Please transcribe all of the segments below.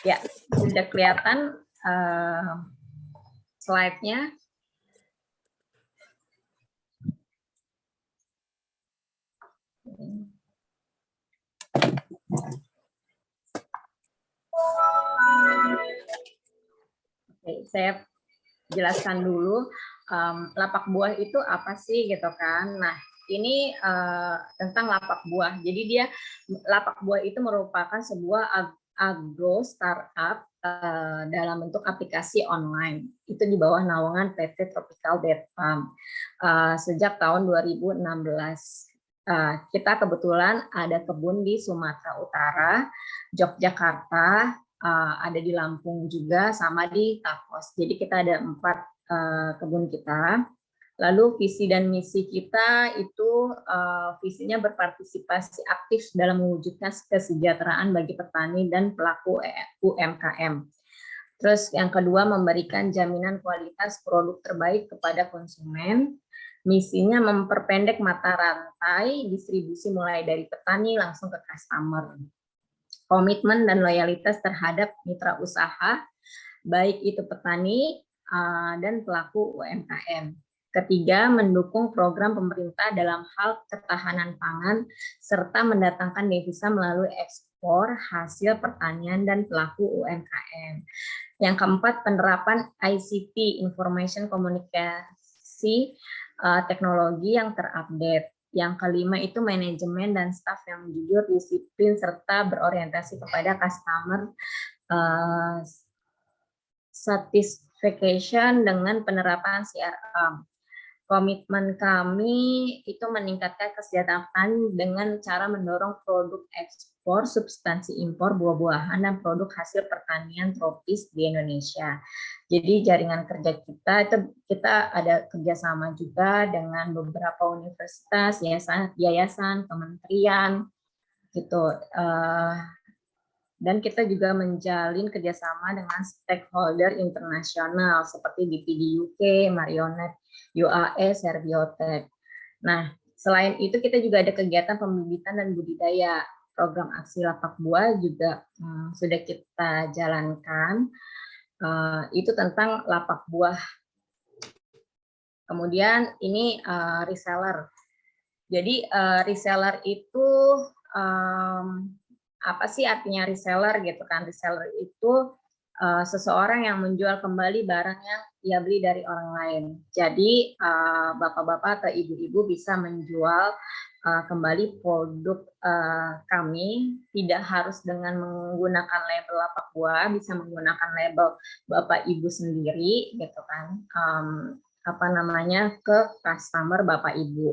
Ya, sudah kelihatan slide-nya. Oke, saya jelaskan dulu lapak buah itu apa sih gitu kan. Nah, ini tentang lapak buah. Jadi lapak buah itu merupakan sebuah agro startup dalam bentuk aplikasi online. Itu di bawah naungan PT Tropical Date Farm sejak tahun 2016. Kita kebetulan ada kebun di Sumatera Utara, Yogyakarta, ada di Lampung juga, sama di Tapos. Jadi kita ada 4 kebun kita. Lalu visi dan misi kita itu visinya berpartisipasi aktif dalam mewujudkan kesejahteraan bagi petani dan pelaku UMKM. Terus yang kedua, memberikan jaminan kualitas produk terbaik kepada konsumen. Misinya memperpendek mata rantai distribusi mulai dari petani langsung ke customer. Komitmen dan loyalitas terhadap mitra usaha, baik itu petani dan pelaku UMKM. Ketiga, mendukung program pemerintah dalam hal ketahanan pangan, serta mendatangkan devisa melalui ekspor hasil pertanian dan pelaku UMKM. Yang keempat, penerapan ICT, Information Komunikasi Teknologi yang terupdate. Yang kelima itu manajemen dan staf yang jujur, disiplin, serta berorientasi kepada customer satisfaction dengan penerapan CRM. Komitmen kami itu meningkatkan kesejahteraan dengan cara mendorong produk ekspor, substansi impor, buah-buahan, dan produk hasil pertanian tropis di Indonesia. Jadi jaringan kerja kita itu kita ada kerjasama juga dengan beberapa universitas, yayasan, kementerian, gitu. Dan kita juga menjalin kerjasama dengan stakeholder internasional seperti BPD UK, Marionette, UAE, Serviotech. Nah, selain itu kita juga ada kegiatan pembibitan dan budidaya. Program aksi lapak buah juga sudah kita jalankan. Itu tentang lapak buah. Kemudian ini reseller. Jadi reseller itu apa sih artinya reseller gitu kan? Reseller itu seseorang yang menjual kembali barang yang ia beli dari orang lain. Jadi bapak-bapak atau ibu-ibu bisa menjual kembali produk kami, tidak harus dengan menggunakan label lapak buah, bisa menggunakan label bapak ibu sendiri gitu kan, ke customer bapak ibu.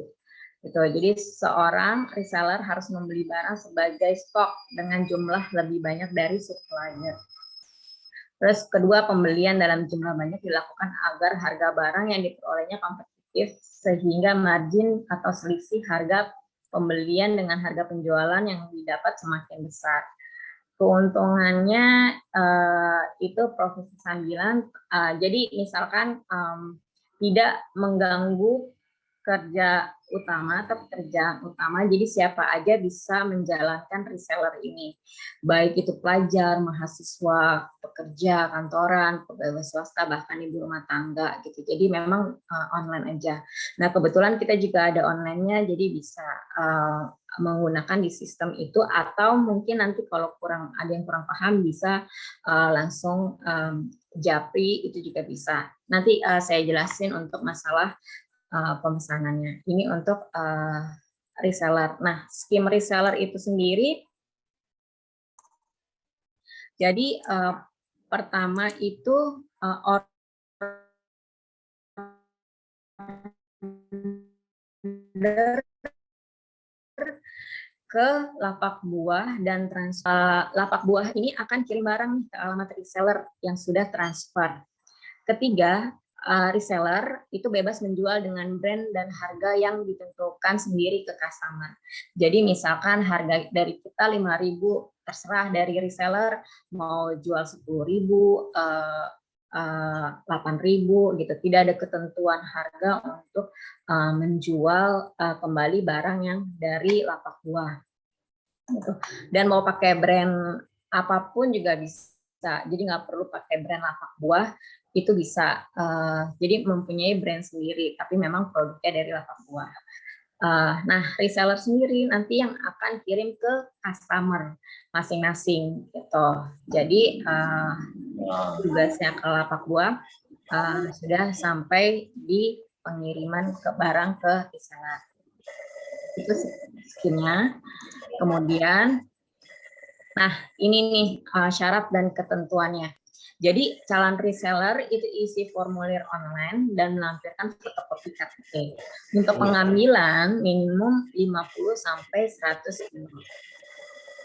Gitu. Jadi seorang reseller harus membeli barang sebagai stok dengan jumlah lebih banyak dari supplier. Terus kedua, pembelian dalam jumlah banyak dilakukan agar harga barang yang diperolehnya kompetitif sehingga margin atau selisih harga pembelian dengan harga penjualan yang didapat semakin besar. Keuntungannya itu profit sambilan. Jadi misalkan tidak mengganggu kerja utama atau pekerjaan utama, jadi siapa aja bisa menjalankan reseller ini, baik itu pelajar, mahasiswa, pekerja kantoran, pegawai swasta, bahkan ibu rumah tangga gitu. Jadi memang online aja. Nah kebetulan kita juga ada online-nya, jadi bisa menggunakan di sistem itu, atau mungkin nanti kalau ada yang kurang paham bisa langsung japri, itu juga bisa. Nanti saya jelasin untuk masalah pemesanannya. Ini untuk reseller. Nah, skim reseller itu sendiri, jadi pertama itu order ke lapak buah dan lapak buah ini akan kirim barang ke alamat reseller yang sudah transfer. Ketiga, reseller itu bebas menjual dengan brand dan harga yang ditentukan sendiri ke customer. Jadi misalkan harga dari kita 5.000, terserah dari reseller mau jual 10.000, 8.000 gitu. Tidak ada ketentuan harga untuk menjual kembali barang yang dari lapak buah. Gitu. Dan mau pakai brand apapun juga bisa. Jadi nggak perlu pakai brand lapak buah, itu bisa. Jadi mempunyai brand sendiri, tapi memang produknya dari lapak buah. Nah, reseller sendiri nanti yang akan kirim ke customer masing-masing gitu. Jadi tugasnya ke lapak buah sudah sampai di pengiriman ke barang ke reseller. Itu skinnya. Kemudian, nah ini nih syarat dan ketentuannya. Jadi calon reseller itu isi formulir online dan melampirkan fotokopi KTP. Untuk pengambilan minimum 50 sampai 100 euro.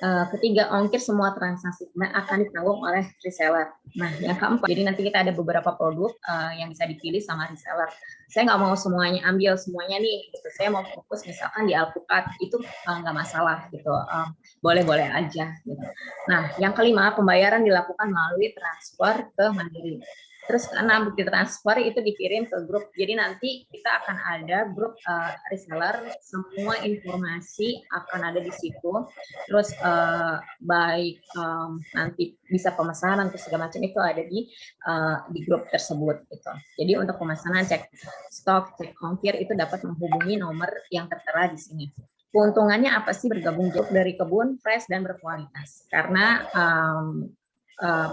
Ketiga, ongkir semua transaksi akan ditanggung oleh reseller. Nah, yang keempat, jadi nanti kita ada beberapa produk yang bisa dipilih sama reseller. Saya nggak mau semuanya ambil semuanya nih, gitu. Saya mau fokus misalkan di alpukat, itu nggak masalah gitu, boleh-boleh aja. Gitu. Nah, yang kelima, pembayaran dilakukan melalui transfer ke Mandiri. Terus keenam, bukti transfer itu dikirim ke grup. Jadi nanti kita akan ada grup reseller, semua informasi akan ada di situ. Terus baik nanti bisa pemesanan atau segala macam itu ada di grup tersebut. Gitu. Jadi untuk pemesanan, cek stok, cek ongkir itu dapat menghubungi nomor yang tertera di sini. Keuntungannya apa sih bergabung dari kebun fresh dan berkualitas? Karena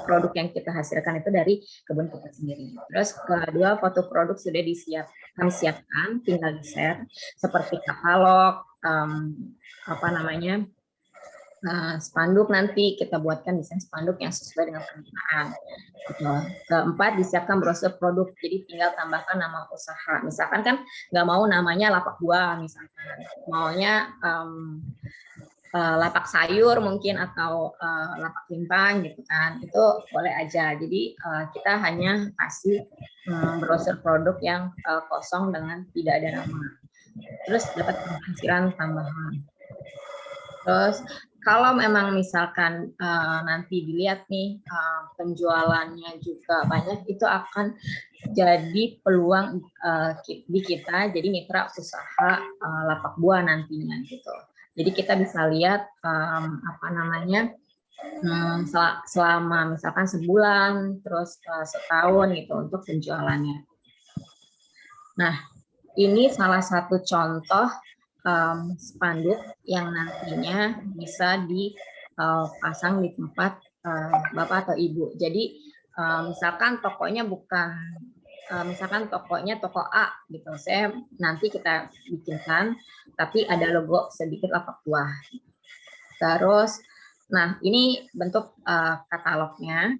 produk yang kita hasilkan itu dari kebun kita sendiri. Terus kedua, foto produk sudah kami siapkan, tinggal di-share seperti katalog, spanduk, nanti kita buatkan desain spanduk yang sesuai dengan permintaan. Keempat, disiapkan brosur produk, jadi tinggal tambahkan nama usaha. Misalkan kan nggak mau namanya lapak buah, misalkan maunya lapak sayur mungkin atau lapak timpang gitu kan, itu boleh aja. Jadi kita hanya kasih brosur produk yang kosong dengan tidak ada nama. Terus dapat penghasilan tambahan. Terus kalau memang misalkan nanti dilihat nih penjualannya juga banyak, itu akan jadi peluang di kita jadi mitra usaha lapak buah nantinya gitu. Jadi kita bisa lihat selama misalkan sebulan, terus setahun gitu untuk penjualannya. Nah, ini salah satu contoh spanduk yang nantinya bisa dipasang di tempat Bapak atau Ibu. Jadi misalkan tokonya bukan misalkan tokonya toko A gitu, saya nanti kita bikinkan tapi ada logo sedikit lapak buah. Terus, nah ini bentuk katalognya,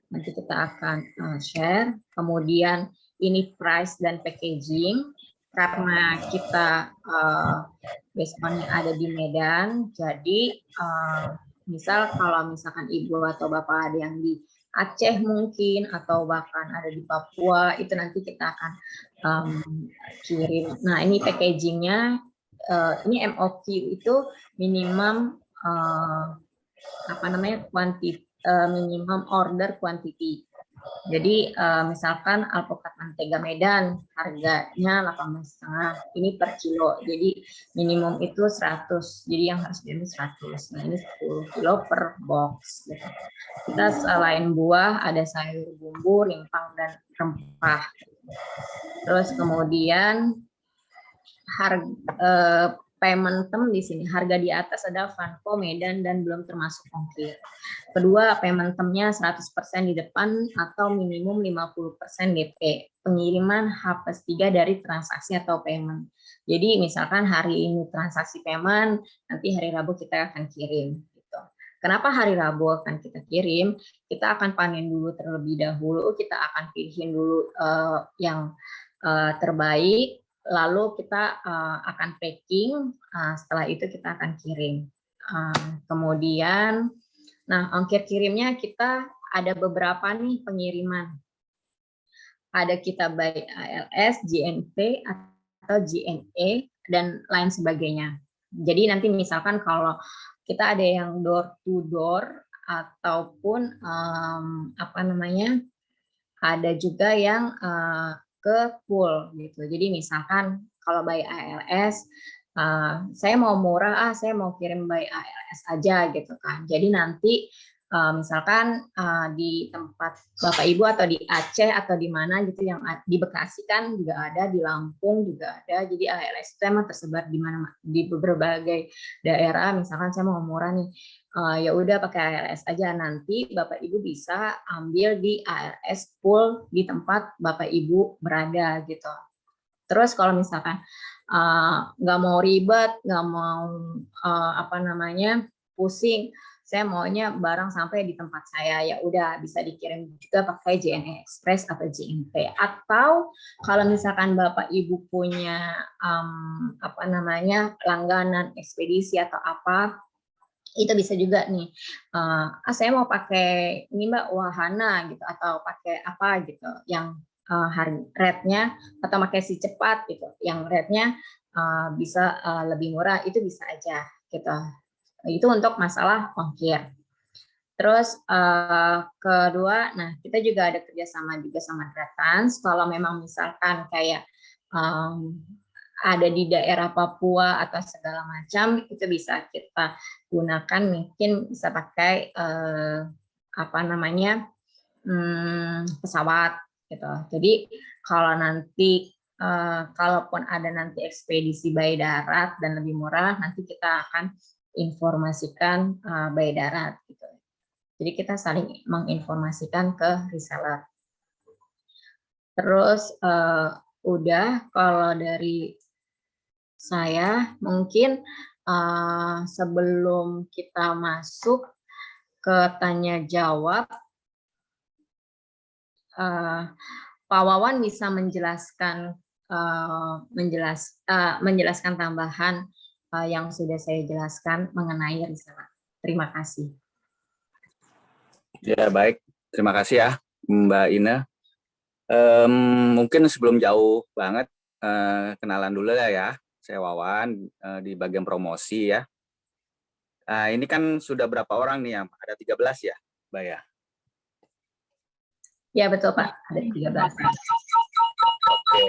nanti kita akan share. Kemudian ini price dan packaging, karena kita basecamp-nya ada di Medan, jadi misal kalau misalkan Ibu atau Bapak ada yang di Aceh mungkin, atau bahkan ada di Papua, itu nanti kita akan kirim. Nah ini packagingnya, ini MOQ itu minimum minimum order quantity. Jadi misalkan alpukat mentega Medan harganya 18,5 ini per kilo. Jadi minimum itu 100. Jadi yang harus diambil 100. Nah, ini 10 kilo per box gitu. Kita selain buah ada sayur bumbu, rimpang dan rempah. Terus kemudian harga payment term di sini, harga di atas ada Vanco, Medan, dan belum termasuk ongkir. Kedua, payment term-nya 100% di depan atau minimum 50% DP. Pengiriman H+3 dari transaksi atau payment. Jadi misalkan hari ini transaksi payment, nanti hari Rabu kita akan kirim. Gitu. Kenapa hari Rabu akan kita kirim? Kita akan panen dulu terlebih dahulu, kita akan pilihin dulu yang terbaik, lalu kita akan packing, setelah itu kita akan kirim. Kemudian, nah ongkir kirimnya kita ada beberapa nih pengiriman. Ada kita by ALS, GNP, atau GNE, dan lain sebagainya. Jadi nanti misalkan kalau kita ada yang door to door, ataupun ada juga yang ke pool gitu. Jadi misalkan kalau by ALS, saya mau murah, saya mau kirim by ALS aja gitu kan. Jadi nanti misalkan di tempat Bapak Ibu atau di Aceh atau di mana gitu, yang di Bekasi kan juga ada, di Lampung juga ada. Jadi ALS itu emang tersebar di mana, di berbagai daerah. Misalkan saya mau murah nih, ya udah pakai ALS aja, nanti Bapak Ibu bisa ambil di ALS pool di tempat Bapak Ibu berada gitu. Terus kalau misalkan nggak mau ribet, nggak mau apa namanya pusing, saya maunya barang sampai di tempat saya, ya udah bisa dikirim juga pakai JNE Express atau JNT. Atau kalau misalkan Bapak Ibu punya apa namanya langganan ekspedisi atau apa, itu bisa juga nih, saya mau pakai ini Mbak wahana gitu, atau pakai apa gitu yang rate-nya, atau pakai si cepat gitu yang rate-nya bisa lebih murah, itu bisa aja gitu. Itu untuk masalah ongkir. Terus kedua, nah kita juga ada kerjasama juga sama Tratans. Kalau memang misalkan kayak ada di daerah Papua atau segala macam, itu bisa kita gunakan, mungkin bisa pakai apa namanya pesawat gitu. Jadi kalau nanti kalaupun ada nanti ekspedisi by darat dan lebih murah, nanti kita akan informasikan by darat gitu. Jadi kita saling menginformasikan ke reseller. Terus udah, kalau dari saya mungkin sebelum kita masuk ke tanya jawab, Pak Wawan bisa menjelaskan menjelaskan tambahan yang sudah saya jelaskan mengenai reseller. Terima kasih. Ya, baik. Terima kasih ya, Mbak Ina. Mungkin sebelum jauh banget, kenalan dulu ya. Saya Wawan di bagian promosi ya. Ini kan sudah berapa orang nih? Ada 13 ya, Mbak ya? Ya, betul Pak. Ada 13. Oke.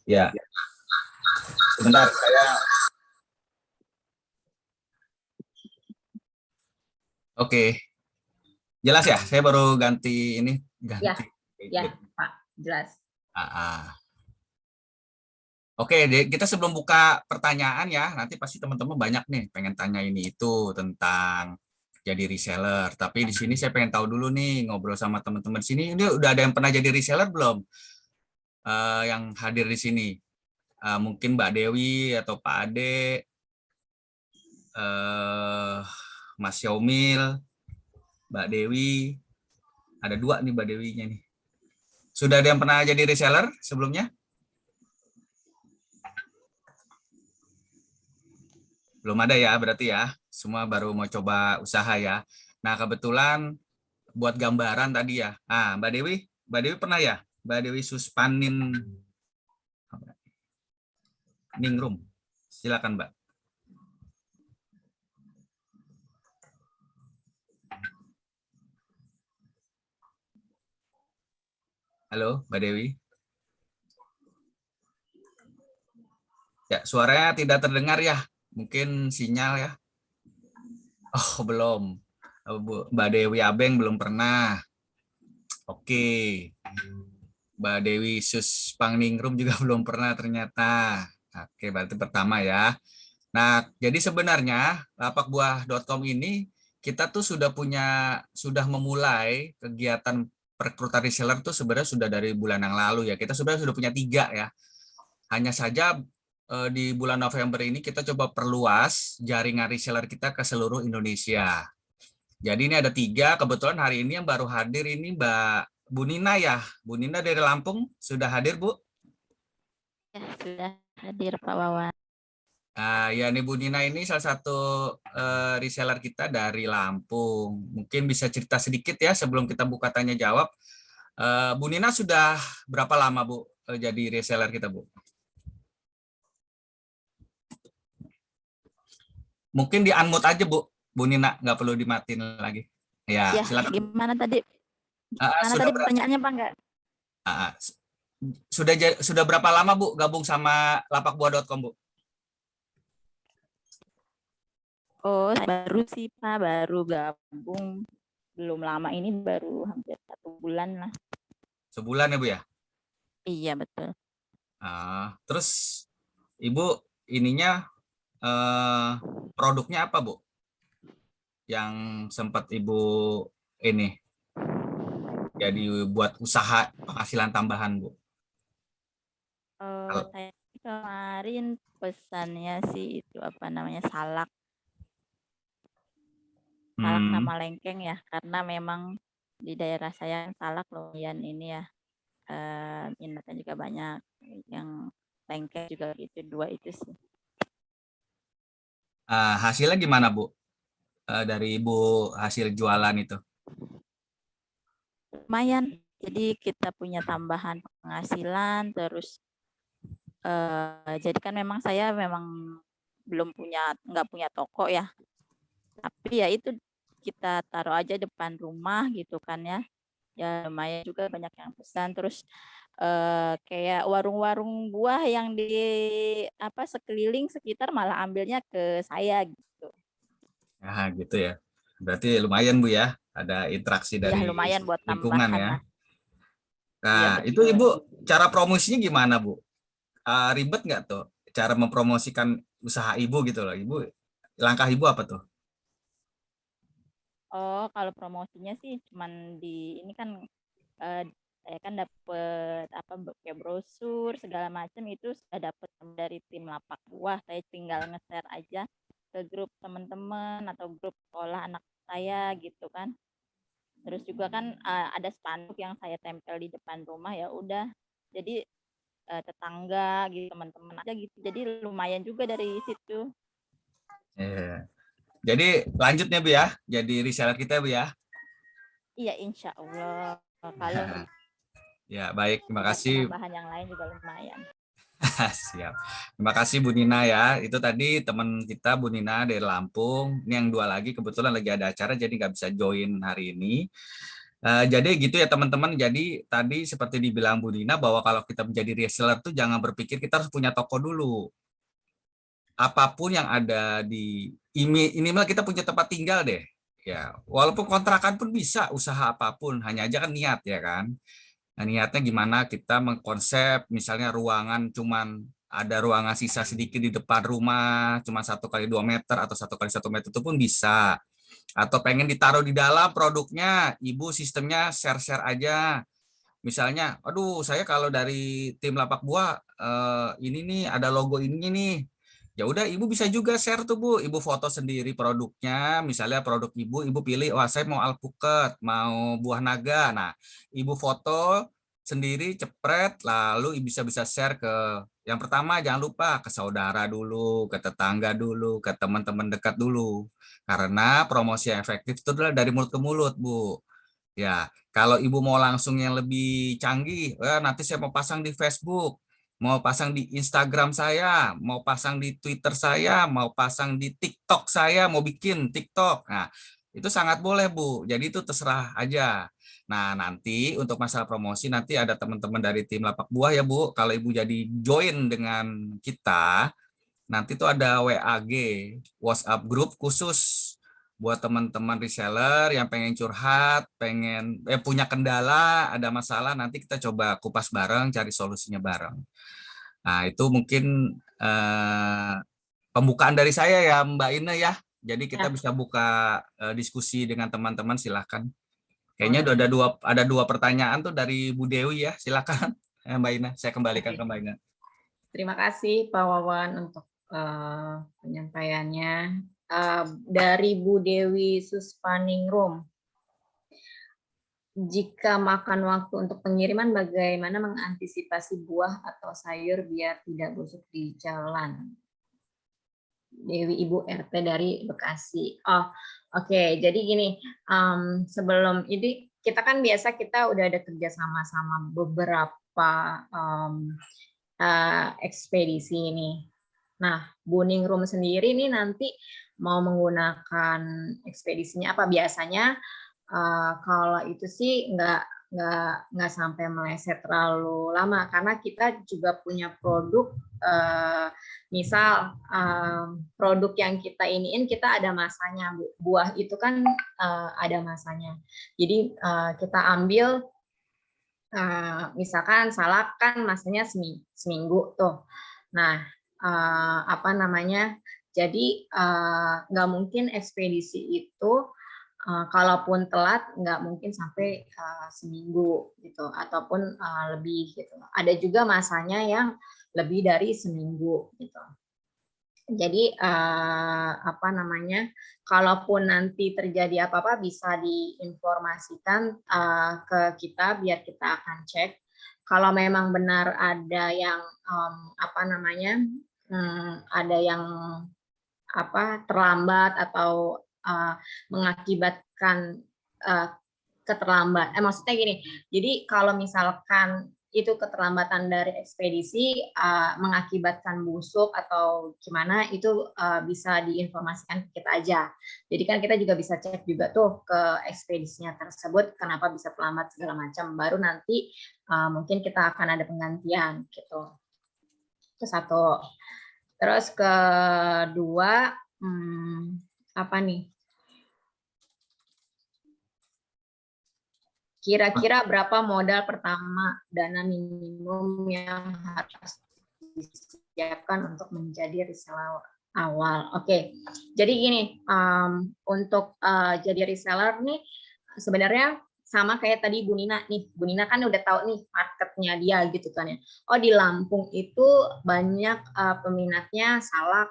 Ya. Sebentar, saya... Oke. Jelas ya? Saya baru ganti ini. Ya, Pak. Jelas. Oke, kita sebelum buka pertanyaan ya, nanti pasti teman-teman banyak nih pengen tanya ini itu tentang jadi reseller. Tapi di sini saya pengen tahu dulu nih, ngobrol sama teman-teman sini, ini udah ada yang pernah jadi reseller belum? Yang hadir di sini. Mungkin Mbak Dewi atau Pak Ade, Mas Yaumil, Mbak Dewi. Ada 2 nih Mbak Dewinya nih. Sudah ada yang pernah jadi reseller sebelumnya? Belum ada ya, berarti ya. Semua baru mau coba usaha ya. Nah, kebetulan buat gambaran tadi ya. Mbak Dewi pernah ya? Mbak Dewi Suspanin Ningrum. Silakan, Mbak. Halo, Mbak Dewi. Ya, suaranya tidak terdengar ya. Mungkin sinyal ya. Oh, belum. Mbak Dewi Abeng belum pernah. Oke. Mbak Dewi Suspaningrum juga belum pernah ternyata. Oke, berarti pertama ya. Nah, jadi sebenarnya lapakbuah.com ini kita tuh sudah memulai kegiatan perekrutan reseller tuh sebenarnya sudah dari bulan yang lalu ya. Kita sebenarnya sudah punya 3 ya. Hanya saja di bulan November ini kita coba perluas jaringan reseller kita ke seluruh Indonesia. Jadi ini ada 3, kebetulan hari ini yang baru hadir ini Mbak Bu Nina ya. Bu Nina dari Lampung, sudah hadir Bu? Ya, sudah hadir Pak Wawan. Ya nih Bu Nina ini salah satu reseller kita dari Lampung. Mungkin bisa cerita sedikit ya sebelum kita buka tanya jawab. Bu Nina sudah berapa lama Bu jadi reseller kita Bu? Mungkin di unmute aja Bu Nina, nggak perlu dimatiin lagi. Ya, Ya, silakan. gimana tadi? Gimana Sudah tadi pertanyaannya, Pak? Enggak? sudah berapa lama Bu gabung sama lapakbuah.com Bu? Oh, saya baru sih, Pak. Baru gabung. Belum lama ini, baru hampir 1 bulan lah. Sebulan ya Bu ya? Iya, betul. Terus Ibu ininya produknya apa Bu? Yang sempat Ibu ini jadi buat usaha penghasilan tambahan Bu? Saya kemarin pesannya sih itu apa namanya salak sama lengkeng ya, karena memang di daerah saya salak lumayan ini ya, minatnya juga banyak. Yang lengkeng juga gitu, 2 itu sih. Hasilnya gimana Bu? Dari Ibu hasil jualan itu? Lumayan. Jadi kita punya tambahan penghasilan, terus jadi kan memang saya nggak punya toko ya. Tapi ya itu kita taruh aja depan rumah gitu kan ya. Ya lumayan juga banyak yang pesan. Terus kayak warung-warung buah yang di sekeliling sekitar malah ambilnya ke saya gitu. Gitu ya. Berarti lumayan Bu ya, ada interaksi Ya dari lumayan buat lingkungan tambahan ya. lah. Iya Nah, itu betul. Ibu cara promosinya gimana Bu? Ribet nggak tuh cara mempromosikan usaha Ibu gitu loh? Ibu, langkah Ibu apa tuh? Oh, kalau promosinya sih cuman ini kan saya kan dapet kayak brosur segala macam itu sudah dapet dari tim lapak buah. Saya tinggal nge-share aja ke grup teman-teman atau grup sekolah anak saya gitu kan. Terus juga kan ada spanduk yang saya tempel di depan rumah, ya udah. Jadi tetangga gitu, teman-teman aja gitu. Jadi lumayan juga dari situ. Yeah. Jadi lanjutnya Bu ya, jadi reseller kita Bu ya. Iya, insya Allah. Kalau Ya baik, terima buat kasih. penambahan yang lain juga lumayan. Siap. Terima kasih Bu Nina ya. Itu tadi teman kita Bu Nina dari Lampung. Ini yang 2 lagi kebetulan lagi ada acara jadi nggak bisa join hari ini. Jadi gitu ya teman-teman. Jadi tadi seperti dibilang Bu Nina bahwa kalau kita menjadi reseller tuh jangan berpikir kita harus punya toko dulu. Apapun yang ada di ini malah kita punya tempat tinggal deh. Ya, walaupun kontrakan pun bisa usaha apapun, hanya aja kan niat ya kan. Nah, niatnya gimana kita mengkonsep misalnya ruangan cuman ada ruangan sisa sedikit di depan rumah, cuma 1x2 meter atau 1x1 meter itu pun bisa. Atau pengen ditaruh di dalam produknya, Ibu sistemnya share-share aja. Misalnya, aduh saya kalau dari tim lapak buah ini nih ada logo ini nih. Ya udah Ibu bisa juga share tuh Bu. Ibu foto sendiri produknya, misalnya produk Ibu pilih, wah saya mau alpukat, mau buah naga. Nah, Ibu foto sendiri cepret lalu bisa share ke yang pertama jangan lupa ke saudara dulu, ke tetangga dulu, ke teman-teman dekat dulu. Karena promosi yang efektif itu adalah dari mulut ke mulut, Bu. Ya, kalau Ibu mau langsung yang lebih canggih, nanti saya mau pasang di Facebook, mau pasang di Instagram saya, mau pasang di Twitter saya, mau pasang di TikTok saya, mau bikin TikTok. Nah, itu sangat boleh, Bu. Jadi itu terserah aja. Nah, nanti untuk masalah promosi, nanti ada teman-teman dari tim Lapak Buah ya, Bu. Kalau Ibu jadi join dengan kita, nanti tuh ada WAG, WhatsApp group khusus buat teman-teman reseller yang pengen curhat, pengen punya kendala, ada masalah, nanti kita coba kupas bareng, cari solusinya bareng. Nah, itu mungkin pembukaan dari saya ya Mbak Ine ya. Jadi kita bisa buka diskusi dengan teman-teman, silahkan. Kayaknya ada dua pertanyaan tuh dari Bu Dewi ya, silakan Mbak Ine, saya kembalikan ke Mbak Ine. Terima kasih Pak Wawan untuk penyampaiannya. Dari Bu Dewi Suspaningrum, jika makan waktu untuk pengiriman, bagaimana mengantisipasi buah atau sayur biar tidak busuk di jalan? Dewi Ibu RT dari Bekasi. Oh, oke. Jadi gini, sebelum ini kita kan biasa kita udah ada kerja sama beberapa ekspedisi ini. Nah, Buning Room sendiri nih nanti mau menggunakan ekspedisinya apa biasanya kalau itu sih nggak sampai meleset terlalu lama karena kita juga punya produk misal produk yang kita iniin kita ada masanya buah itu kan ada masanya jadi kita ambil misalkan salak kan masanya seminggu tuh nah apa namanya jadi nggak mungkin ekspedisi itu kalaupun telat nggak mungkin sampai seminggu gitu ataupun lebih gitu. Ada juga masanya yang lebih dari seminggu gitu. Jadi apa namanya? Kalaupun nanti terjadi apa-apa bisa diinformasikan ke kita biar kita akan cek. Kalau memang benar ada yang apa namanya? Ada yang apa terlambat atau mengakibatkan maksudnya gini jadi kalau misalkan itu keterlambatan dari ekspedisi mengakibatkan busuk atau gimana itu bisa diinformasikan ke kita aja jadi kan kita juga bisa cek juga tuh ke ekspedisinya tersebut kenapa bisa terlambat segala macam baru nanti mungkin kita akan ada penggantian gitu itu satu terus kedua apa nih? Kira-kira berapa modal pertama dana minimum yang harus disiapkan untuk menjadi reseller awal? Oke, jadi gini, untuk jadi reseller nih sebenarnya sama kayak tadi Bu Nina nih. Bu Nina kan udah tahu nih marketnya dia gitu kan ya. Oh di Lampung itu banyak peminatnya salak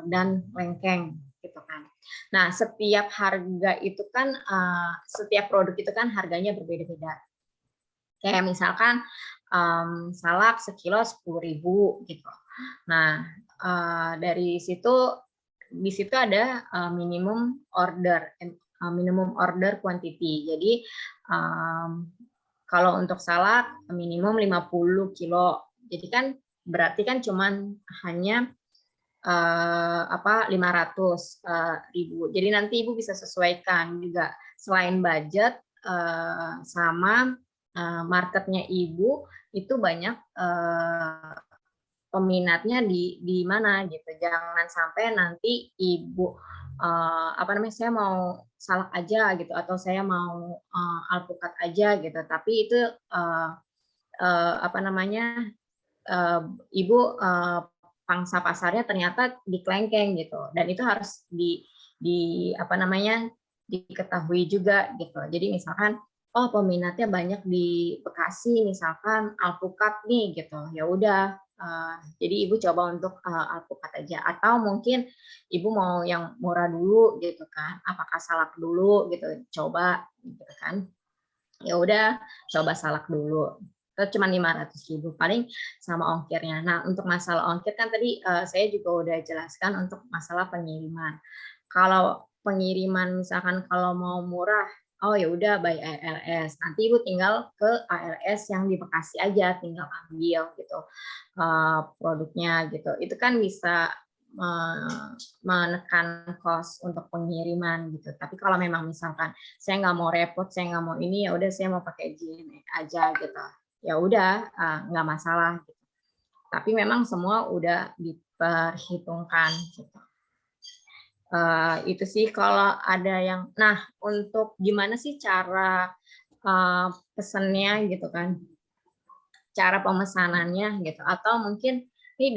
dan lengkeng gitu kan. Nah, setiap harga itu kan setiap produk itu kan harganya berbeda-beda. Kayak misalkan salak sekilo 10.000 gitu. Nah, dari situ di situ ada minimum order quantity. Jadi kalau untuk salak minimum 50 kilo. Jadi kan berarti kan cuman hanya 500.000. Jadi nanti Ibu bisa sesuaikan juga selain budget sama marketnya Ibu itu banyak peminatnya di mana gitu. Jangan sampai nanti Ibu saya mau salak aja gitu atau saya mau alpukat aja gitu. Tapi itu Ibu pangsa pasarnya ternyata di kelengkeng gitu dan itu harus diketahui juga gitu jadi misalkan peminatnya banyak di Bekasi misalkan alpukat nih gitu ya udah jadi ibu coba untuk alpukat aja atau mungkin ibu mau yang murah dulu gitu kan apakah salak dulu gitu coba gitu kan ya udah coba salak dulu cuma 500.000 paling sama ongkirnya. Nah untuk masalah ongkir kan tadi saya juga udah jelaskan untuk masalah pengiriman. Kalau pengiriman misalkan kalau mau murah, oh ya udah by ALS. Nanti ibu tinggal ke ALS yang di Bekasi aja, tinggal ambil gitu produknya gitu. Itu kan bisa menekan cost untuk pengiriman gitu. Tapi kalau memang misalkan saya nggak mau repot, saya nggak mau ini ya udah saya mau pakai JNE aja gitu. Ya udah nggak masalah. Gitu. Tapi memang semua udah diperhitungkan. Gitu. Itu sih kalau ada yang. Nah untuk gimana sih cara pesannya gitu kan? Cara pemesanannya gitu. Atau mungkin ini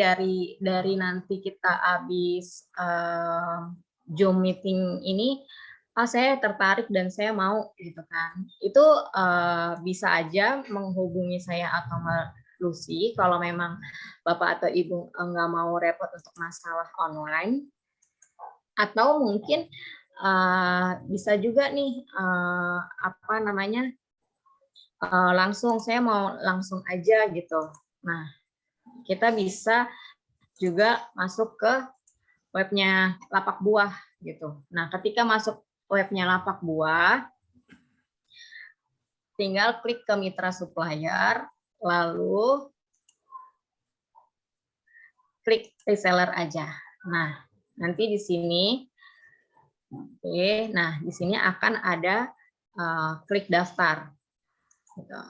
dari nanti kita habis Zoom meeting ini, saya tertarik dan saya mau gitu kan. Itu bisa aja menghubungi saya atau Mbak Lucy kalau memang Bapak atau Ibu nggak mau repot untuk masalah online. Atau mungkin bisa juga nih langsung saya mau langsung aja gitu. Nah, kita bisa juga masuk ke webnya Lapak Buah gitu. Nah, ketika masuk webnya Lapak Buah, tinggal klik ke Mitra Supplier, lalu klik reseller aja. Nah, nanti di sini, oke, nah di sini akan ada klik daftar. Gitu.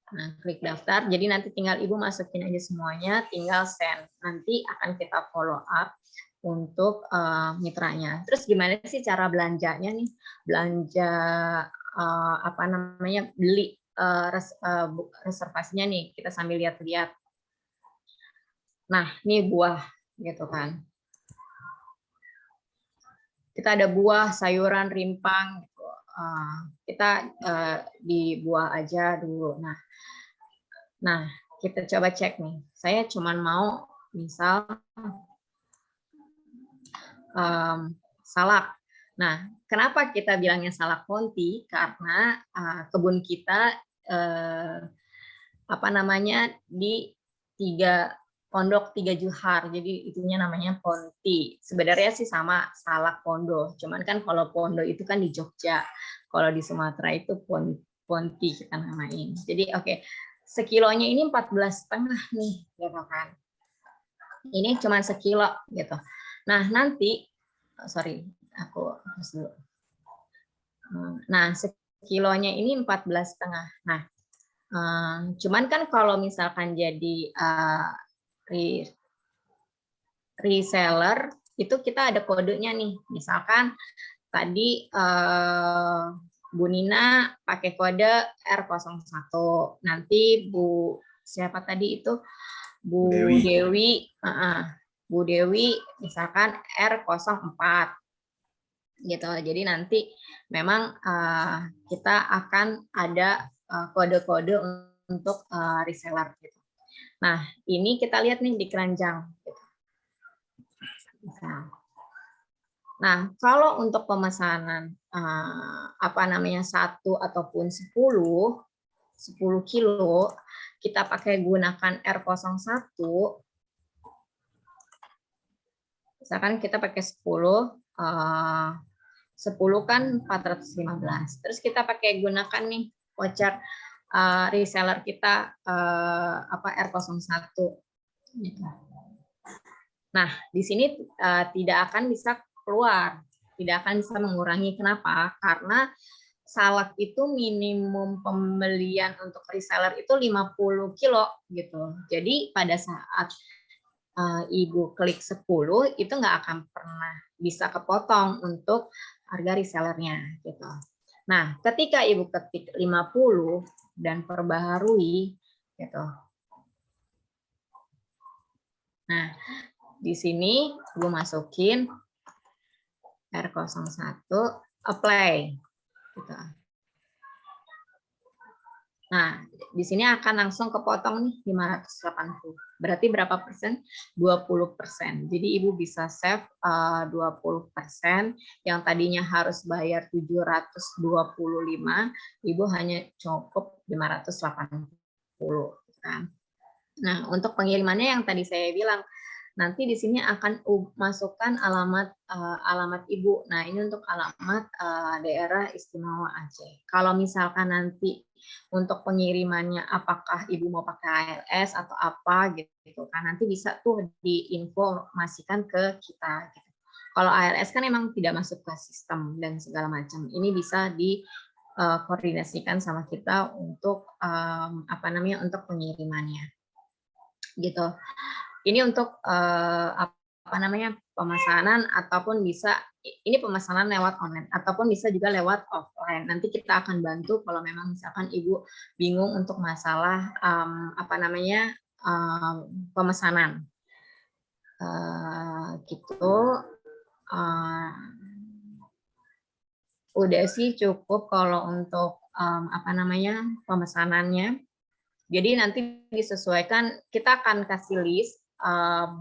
Nah, klik daftar. Jadi nanti tinggal Ibu masukin aja semuanya, tinggal send. Nanti akan kita follow up untuk mitranya. Terus gimana sih cara belanjanya nih? Belanja apa namanya? Beli reservasinya nih. Kita sambil lihat-lihat. Nah, ini buah gitu kan. Kita ada buah, sayuran, rimpang gitu. Kita di buah aja dulu. Nah, kita coba cek nih. Saya cuman mau misal salak. Nah, kenapa kita bilangnya salak Ponti? Karena kebun kita apa namanya di pondok 3 Juhar. Jadi itunya namanya Ponti. Sebenarnya sih sama salak Pondo. Cuman kan kalau Pondo itu kan di Jogja. Kalau di Sumatera itu Ponti kita namain. Jadi oke. Sekilonya ini 14,5 nih, gitu kan. Ini cuma sekilo gitu. Nah, nanti sorry, aku harus dulu. Nah, sekilonya ini 14,5. Nah, cuman kan kalau misalkan jadi reseller itu kita ada kodenya nih. Misalkan tadi Bu Nina pakai kode R01. Nanti Bu siapa tadi itu? Bu Dewi. Bu Dewi misalkan R04 gitu. Jadi nanti memang kita akan ada kode-kode untuk reseller gitu. Nah, ini kita lihat nih di keranjang gitu. Nah, kalau untuk pemesanan apa namanya 1 ataupun 10 kilo kita pakai gunakan R01. Misalkan kita pakai 10 kan 415. Terus kita pakai gunakan nih voucher reseller kita apa R01 gitu. Nah, di sini tidak akan bisa keluar, tidak akan bisa mengurangi. Kenapa? Karena salak itu minimum pembelian untuk reseller itu 50 kilo gitu. Jadi pada saat Ibu klik 10 itu nggak akan pernah bisa kepotong untuk harga resellernya gitu. Nah, ketika Ibu ketik 50 dan perbaharui gitu. Nah, di sini Ibu masukin R01 apply gitu. Nah, di sini akan langsung kepotong nih 580. Berarti berapa persen? 20%. Jadi Ibu bisa save 20%. Yang tadinya harus bayar 725, Ibu hanya cukup 580 kan. Nah, untuk pengirimannya yang tadi saya bilang, nanti di sini akan masukkan alamat Ibu. Nah, ini untuk alamat daerah istimewa Aceh. Kalau misalkan nanti untuk pengirimannya apakah Ibu mau pakai ALS atau apa gitu kan, nanti bisa tuh diinformasikan ke kita gitu. Kalau ALS kan memang tidak masuk ke sistem dan segala macam. Ini bisa dikoordinasikan sama kita untuk apa namanya untuk pengirimannya gitu. Ini untuk apa namanya pemesanan ataupun bisa ini pemesanan lewat online ataupun bisa juga lewat offline. Nanti kita akan bantu kalau memang misalkan Ibu bingung untuk masalah apa namanya pemesanan gitu. Udah sih cukup kalau untuk apa namanya pemesanannya. Jadi nanti disesuaikan, kita akan kasih list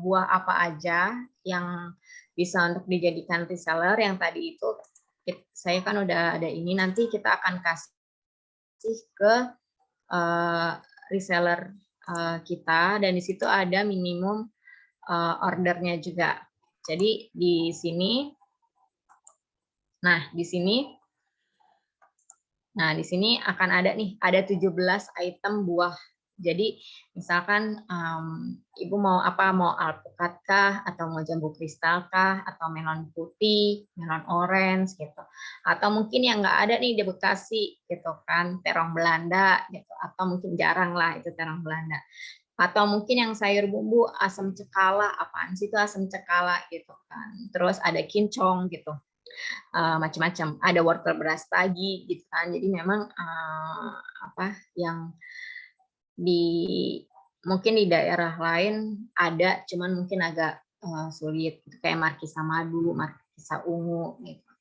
buah apa aja yang bisa untuk dijadikan reseller. Yang tadi itu saya kan udah ada ini, nanti kita akan kasih ke reseller kita dan di situ ada minimum ordernya juga. Jadi di sini, nah di sini akan ada nih, ada 17 item buah Jadi misalkan Ibu mau apa, mau alpukat kah, atau mau jambu kristal kah, atau melon putih, melon orange gitu. Atau mungkin yang nggak ada nih di Bekasi gitu kan, terong Belanda gitu, atau mungkin jarang lah itu terong Belanda. Atau mungkin yang sayur bumbu asam cekala, apaan sih itu asam cekala gitu kan. Terus ada kincong gitu. Macam-macam. Ada wortel beras tagi gitu kan. Jadi memang apa yang mungkin di daerah lain ada, cuman mungkin agak sulit, kayak markisa madu, markisa ungu gitu.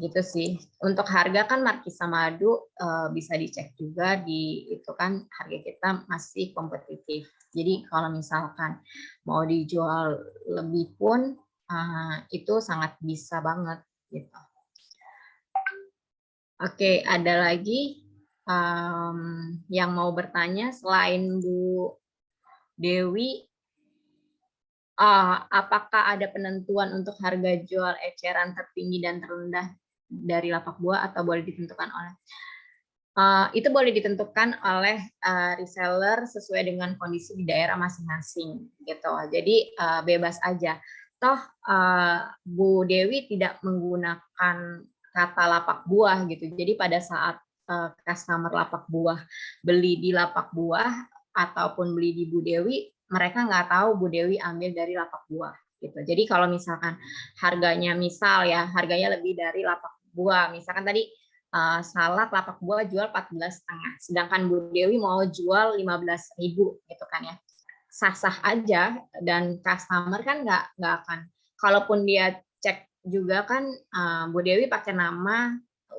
Gitu sih. Untuk harga kan markisa madu bisa dicek juga di itu kan, harga kita masih kompetitif. Jadi kalau misalkan mau dijual lebih pun itu sangat bisa banget gitu. Oke, ada lagi yang mau bertanya selain Bu Dewi, apakah ada penentuan untuk harga jual eceran tertinggi dan terendah dari lapak buah atau boleh ditentukan oleh itu boleh ditentukan oleh reseller sesuai dengan kondisi di daerah masing-masing gitu. Jadi bebas aja. Toh Bu Dewi tidak menggunakan kata lapak buah gitu. Jadi pada saat customer lapak buah beli di lapak buah ataupun beli di Bu Dewi, mereka nggak tahu Bu Dewi ambil dari lapak buah gitu. Jadi kalau misalkan harganya misal ya, harganya lebih dari lapak buah, misalkan tadi salak lapak buah jual 14,5, sedangkan Bu Dewi mau jual 15.000 gitu kan ya, sah-sah aja, dan customer kan nggak akan, kalaupun dia cek juga kan Bu Dewi pakai nama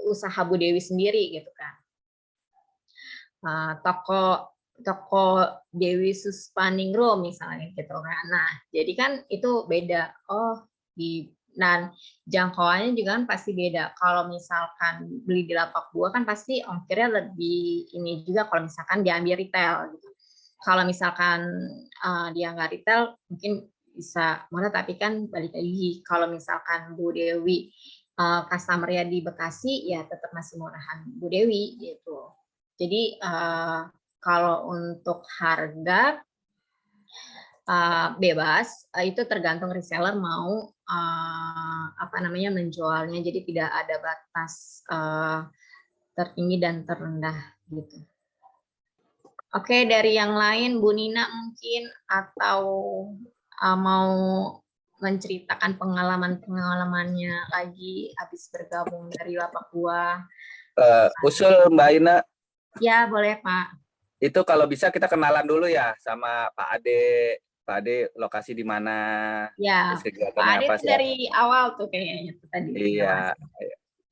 usaha Bu Dewi sendiri gitu kan. Toko Dewi Suspaningrum misalnya gitu kan. Nah, jadi kan itu beda. Dan jangkauannya juga kan pasti beda. Kalau misalkan beli di lapak buah kan pasti ongkirnya lebih ini juga kalau misalkan diambil retail gitu. Kalau misalkan dia nggak retail mungkin bisa murah, tapi kan balik lagi kalau misalkan Bu Dewi customer-nya di Bekasi ya tetap masih murahan Bu Dewi gitu. Jadi kalau untuk harga bebas, itu tergantung reseller mau menjualnya. Jadi tidak ada batas tertinggi dan terendah gitu. Oke, dari yang lain Bu Nina mungkin, atau mau menceritakan pengalamannya lagi habis bergabung dari lapak buah. Usul Mbak Ina. Ya, boleh Pak. Itu kalau bisa kita kenalan dulu ya sama Pak Ade. Pak Ade lokasi di mana? Ya, Pak Ade apa itu dari awal tuh kayaknya tuh tadi. Iya.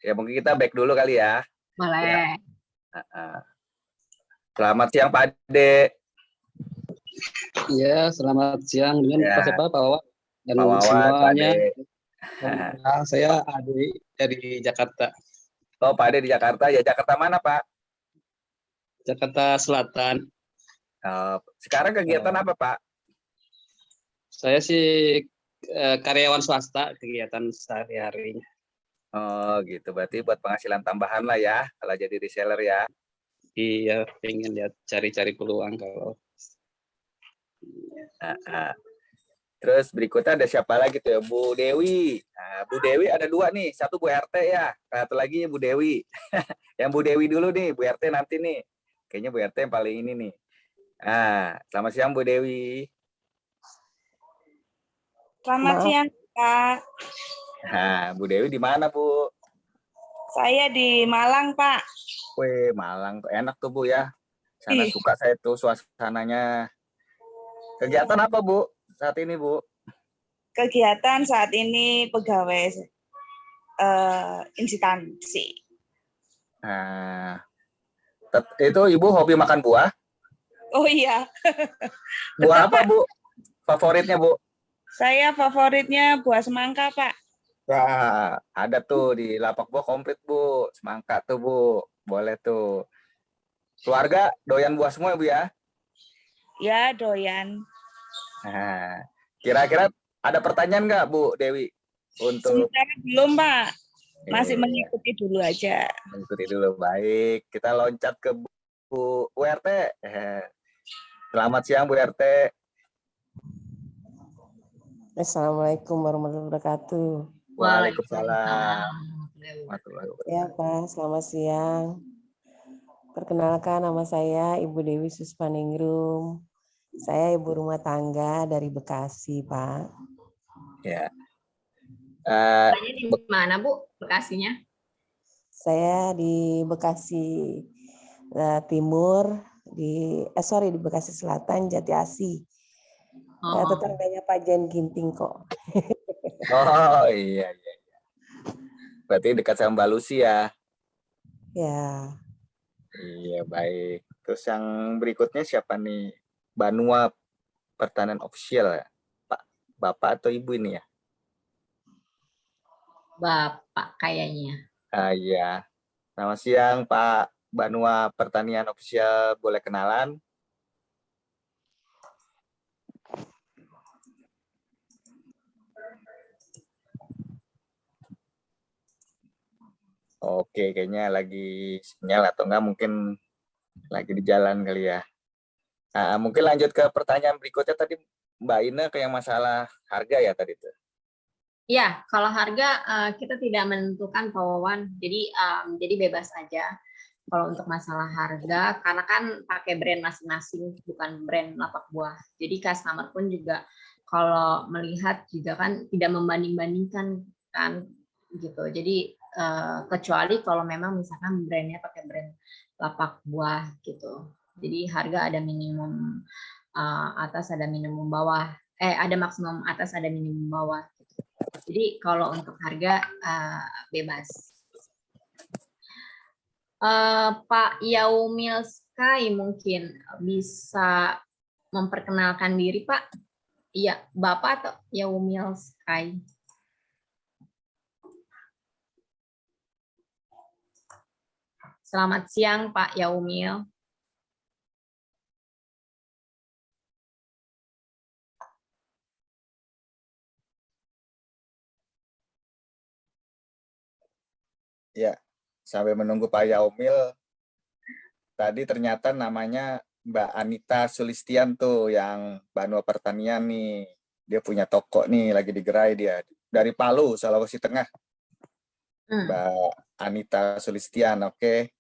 Ya mungkin kita back dulu kali ya. Boleh. Ya. Selamat siang Pak Ade. Iya, selamat siang dengan Pak siapa, Pak Wawan dan Pak Wawan, semuanya. Pak Saya Ade dari Jakarta. Oh, Pak Ade di Jakarta. Ya, Jakarta mana, Pak? Jakarta Selatan. Sekarang kegiatan apa, Pak? Saya sih karyawan swasta, kegiatan sehari-harinya. Oh, gitu. Berarti buat penghasilan tambahan lah ya, kalau jadi reseller ya. Iya, pengen lihat cari-cari peluang kalau. Terus berikutnya ada siapa lagi tuh ya? Bu Dewi. Nah, Bu Dewi ada dua nih, satu Bu RT ya, satu lagi Bu Dewi. Yang Bu Dewi dulu nih, Bu RT nanti nih. Kayaknya Bu RT yang paling ini nih. Selamat siang Bu Dewi. Selamat siang, Pak. Bu Dewi di mana, Bu? Saya di Malang, Pak. Wih, Malang tuh enak tuh Bu ya. Sana suka saya tuh suasananya. Kegiatan apa Bu saat ini Bu? Kegiatan saat ini pegawai instansi. Itu Ibu hobi makan buah? Oh iya. Buah apa Bu? Favoritnya Bu? Saya favoritnya buah semangka, Pak. Wah, ada tuh di lapak buah komplit Bu. Semangka tuh Bu. Boleh tuh. Keluarga doyan buah semua Bu ya? Ya, doyan. Kira-kira ada pertanyaan nggak Bu Dewi? Sementara belum, Pak. Masih mengikuti dulu aja. Mengikuti dulu. Baik, kita loncat ke Bu RT. Selamat siang Bu RT. Assalamualaikum warahmatullahi wabarakatuh. Waalaikumsalam. Warahmatullahi wabarakatuh. Ya Pak, selamat siang. Perkenalkan, nama saya Ibu Dewi Suspaningrum. Saya ibu rumah tangga dari Bekasi, Pak. Ya. Tanya di mana Bu Bekasinya? Saya di Bekasi Timur, di Bekasi Selatan, Jati Asih. Tetangganya Pak Jan Ginting kok. Oh iya. Berarti dekat sama Mbak Lucy ya? Ya, Iya baik. Terus yang berikutnya siapa nih? Banua Pertanian Official ya? Pak, Bapak atau Ibu ini ya? Bapak kayaknya. Iya. Selamat siang Pak Banua Pertanian Official. Boleh kenalan? Oke, kayaknya lagi sinyal atau enggak mungkin lagi di jalan kali ya. Mungkin lanjut ke pertanyaan berikutnya tadi Mbak Ina ke yang masalah harga ya tadi tuh. Ya, kalau harga kita tidak menentukan Pak Wawan, jadi bebas aja. Kalau untuk masalah harga, karena kan pakai brand masing-masing, bukan brand lapak buah. Jadi customer pun juga kalau melihat juga kan tidak membanding-bandingkan kan gitu. Jadi kecuali kalau memang misalkan brandnya pakai brand lapak buah gitu. Jadi harga ada minimum atas, ada minimum bawah. Ada maksimum atas, ada minimum bawah. Jadi kalau untuk harga bebas. Pak Yaumil Sky mungkin bisa memperkenalkan diri Pak. Iya, Bapak atau Yaumil Sky? Selamat siang Pak Yaumil. Ya, sampai menunggu Pak Yaumil, tadi ternyata namanya Mbak Anita Sulistianto yang Banua Pertanian nih. Dia punya toko nih, lagi digerai dia. Dari Palu, Sulawesi Tengah. Mbak Anita Sulistian, oke.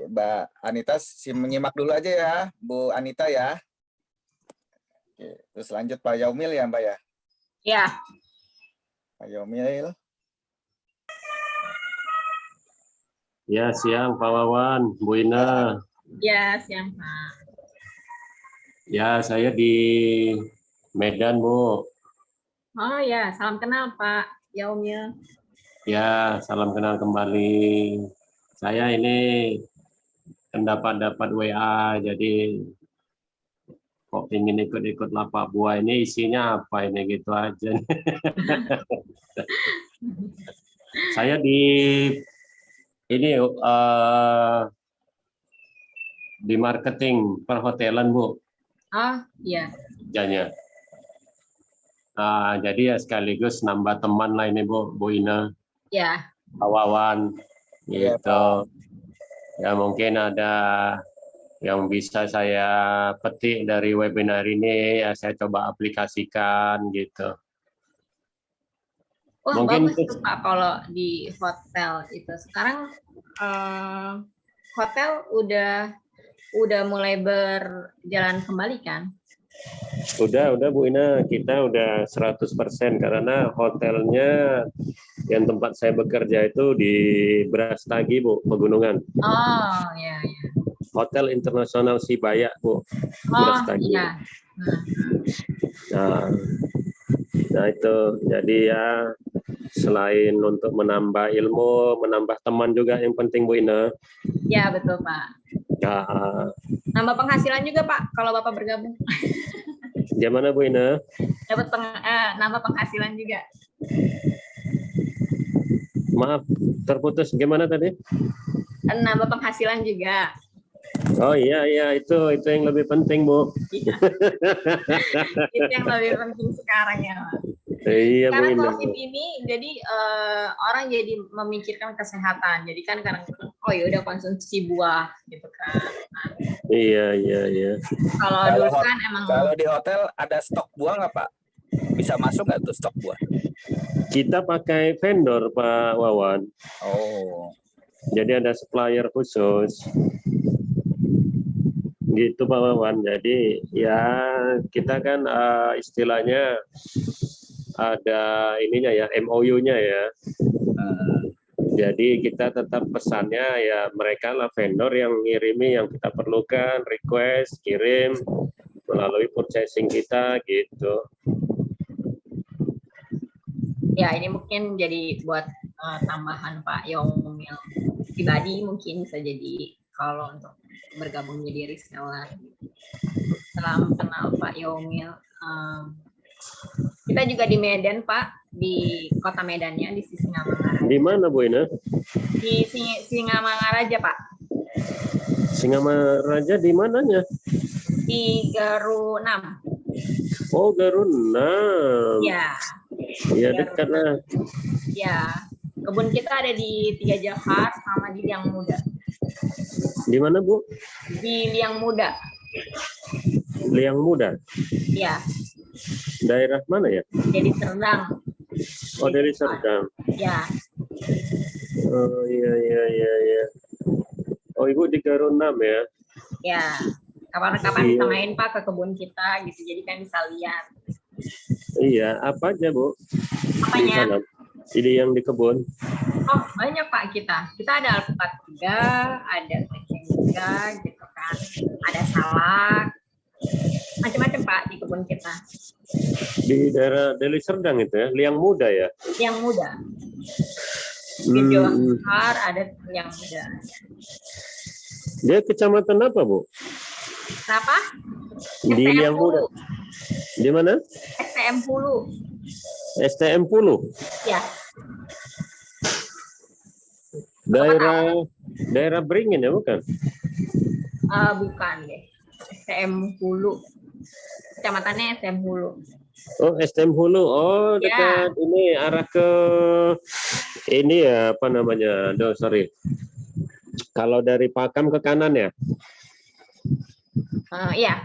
Mbak Anita, menyimak dulu aja ya, Bu Anita ya. Oke, terus lanjut Pak Yaumil ya Mbak ya? Ya. Pak Yaumil. Ya, siang Pak Wawan, Bu Ina. Ya, siang Pak. Ya, saya di Medan, Bu. Oh ya, salam kenal Pak Yaumil. Ya, salam kenal kembali. Saya ini dapat WA, jadi kok ingin ikut-ikut lapak buah ini isinya apa ini gitu aja. Saya di marketing perhotelan, Bu. Oh iya. Kerjanya. Jadi ya sekaligus nambah teman lah ini Bu Ina. Ya. Pak Wawan gitu. Ya mungkin ada yang bisa saya petik dari webinar ini, ya saya coba aplikasikan gitu. Wah, mungkin bagus tuh Pak kalau di hotel itu. Sekarang hotel udah mulai berjalan kembali kan? Udah Bu Ina, kita udah 100% karena hotelnya yang tempat saya bekerja itu di Brastagi, Bu, Pegunungan. Oh, ya. Hotel Internasional Sibaya, Bu. Brastagi. Iya. Nah, itu jadi ya selain untuk menambah ilmu, menambah teman juga yang penting Bu Ina. Ya, betul Pak. Ya. Nambah penghasilan juga Pak kalau Bapak bergabung. Gimana Bu Ina? Dapat nambah penghasilan juga. Maaf, terputus. Gimana tadi? Nambah penghasilan juga. Oh iya itu yang lebih penting Bu. Iya. Itu yang lebih penting sekarang ya Pak. Iya Bu Karena Ina. COVID ini jadi orang jadi memikirkan kesehatan. Jadi kan kadang oh ya udah konsumsi buah gitu kan. Nah, Iya. kalau Kalau dulu kan emang Kalau di hotel ada stok buah nggak Pak? Bisa masuk nggak tuh stok buah? Kita pakai vendor Pak Wawan. Oh, Jadi ada supplier khusus. Gitu Pak Wawan. Jadi ya kita kan istilahnya ada ininya ya, MOU-nya ya. Jadi kita tetap pesannya ya mereka lah vendor yang ngirimi yang kita perlukan, request, kirim melalui purchasing kita gitu. ya ini mungkin jadi buat tambahan Pak Yomil pribadi mungkin bisa jadi kalau untuk bergabung jadi reseller. Salam kenal Pak Yomil. Kita juga di Medan Pak, di kota Medannya di Singamangaraja. Di mana Bu Ina? Di Singamangaraja Pak. Singamaraja di mananya? Di Garu 6. Oh Garuda 6. Ya. Ya dekat lah. Ya. Kebun kita ada di Tiga Jakar sama di Liang Muda. Di mana Bu? Di Liang Muda. Liang Muda. Ya. Daerah mana ya? Jadi Serdang. Oh dari Serdang. Ya. Oh iya. Oh Ibu di Garuda 6 ya? Ya. Kapan-kapan Iya. bisa main Pak ke kebun kita gitu. Jadi kan bisa lihat. Iya, apa aja Bu? Apanya? Tanam. Ini yang di kebun. Oh, banyak Pak kita. Kita ada alpukat juga, ada kacang juga gitu kan. Ada salak. Macam-macam Pak di kebun kita. Di daerah Deli Serdang itu ya, Liang Muda ya? Yang muda. Di Jawa Besar ada yang muda. Dia kecamatan apa Bu? Kenapa? Di Liang Muda. Di mana? STM Hulu. STM 10. Ya. Daerah Beringin ya bukan? Bukan deh. STM Hulu. Kecamatannya STM Hulu. Oh STM Hulu. Oh Ya. dekat ini arah ke ini ya apa namanya? Aduh sorry. Kalau dari Pakam ke kanan ya? Iya.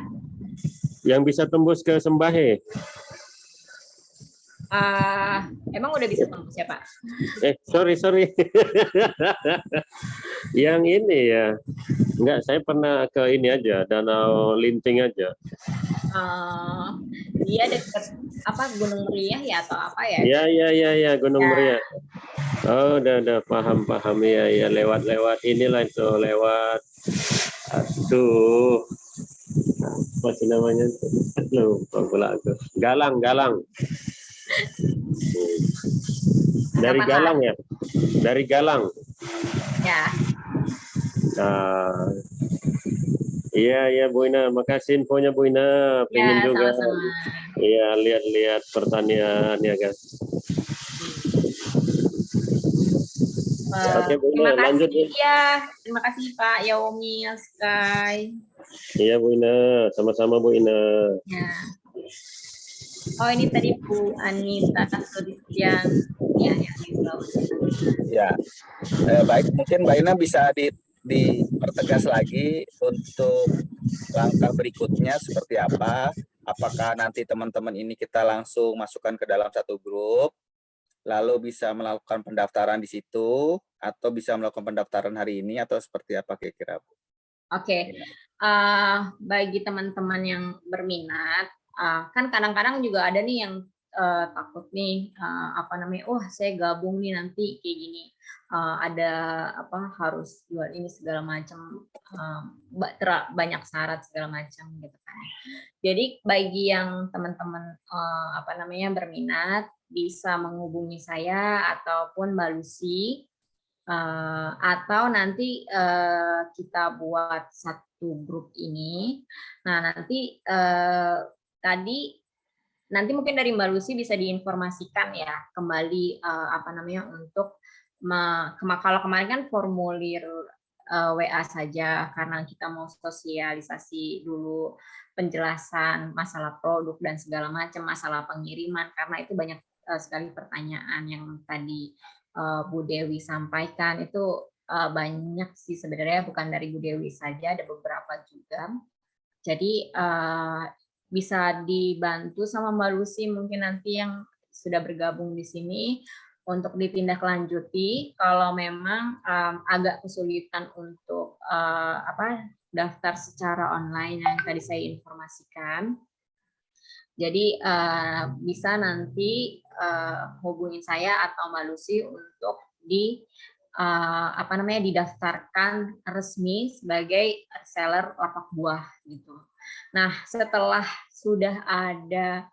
Yang bisa tembus ke Sembahe. Emang udah bisa tembus ya Pak? Sorry. Yang ini ya. Enggak, saya pernah ke ini aja, Danau Linting aja. Dia dekat apa Gunung Meriah ya atau apa ya? Ya, Gunung Ya. Meriah. Oh, udah paham ya lewat inilah itu lewat. Aduh. Apa sih namanya? Lupa pula aku. Galang. Dari Apa, Galang ya? Dari Galang. Ya. Iya Bu Ina, makasih infonya Bu Ina. Pengen Ya, juga. sama-sama. Iya, lihat pertanian ya guys. Oke, Bu Ina, Terima lanjut kasih ya. ya. Terima kasih Pak Yaomi Sky. Iya Bu Ina, sama-sama Bu Ina. Ya. Oh ini tadi Bu Anita Sudistian. ya. Baik, mungkin Mbak Ina bisa dipertegas lagi untuk langkah berikutnya seperti apa. Apakah nanti teman-teman ini kita langsung masukkan ke dalam satu grup, lalu bisa melakukan pendaftaran di situ, atau bisa melakukan pendaftaran hari ini, atau seperti apa kira-kira Bu? Oke. Bagi teman-teman yang berminat, kan kadang-kadang juga ada nih yang takut nih saya gabung nih nanti kayak gini, ada harus jual ini segala macam, banyak syarat segala macam gitu kan. Jadi bagi yang teman-teman berminat bisa menghubungi saya ataupun Mbak Lucy, atau nanti kita buat satu grup ini. Nah nanti mungkin dari Mbak Lucy bisa diinformasikan ya kembali untuk kalau kemarin kan formulir WA saja karena kita mau sosialisasi dulu penjelasan masalah produk dan segala macam, masalah pengiriman, karena itu banyak sekali pertanyaan yang tadi Bu Dewi sampaikan. Itu banyak sih sebenarnya, bukan dari Bu Dewi saja, ada beberapa juga. Jadi bisa dibantu sama Mbak Lucy mungkin nanti yang sudah bergabung di sini untuk ditindaklanjuti kalau memang agak kesulitan untuk daftar secara online yang tadi saya informasikan. Jadi bisa nanti hubungin saya atau Mbak Lucy untuk didaftarkan resmi sebagai reseller lapak buah gitu. Nah, setelah sudah ada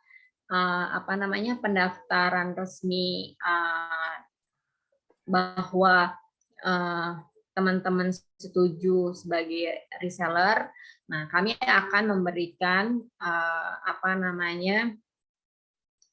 pendaftaran resmi bahwa teman-teman setuju sebagai reseller, nah kami akan memberikan